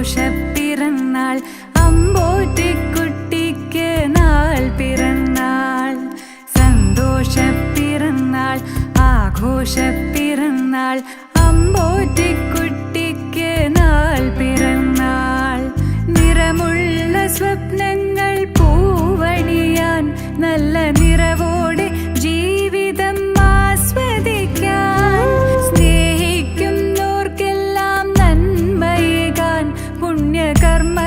ആഘോഷപ്പിറന്നാൾ അമ്പോറ്റിക്കുട്ടിക്ക് നാൾ പിറന്നാൾ. സന്തോഷപ്പിറന്നാൾ ആഘോഷപ്പിറന്നാൾ അമ്പോറ്റിക്കുട്ടിക്ക് നാൾ പിറന്നാൾ. നിറമുള്ള സ്വപ്നങ്ങൾ പൂവണിയാൻ നല്ല നിറവോടെ ജീവിതം ആസ്വദിക്കാൻ. സ്നേഹിക്കുന്നോർക്കെല്ലാം നന്മയേകാൻ പുണ്യകർമ്മ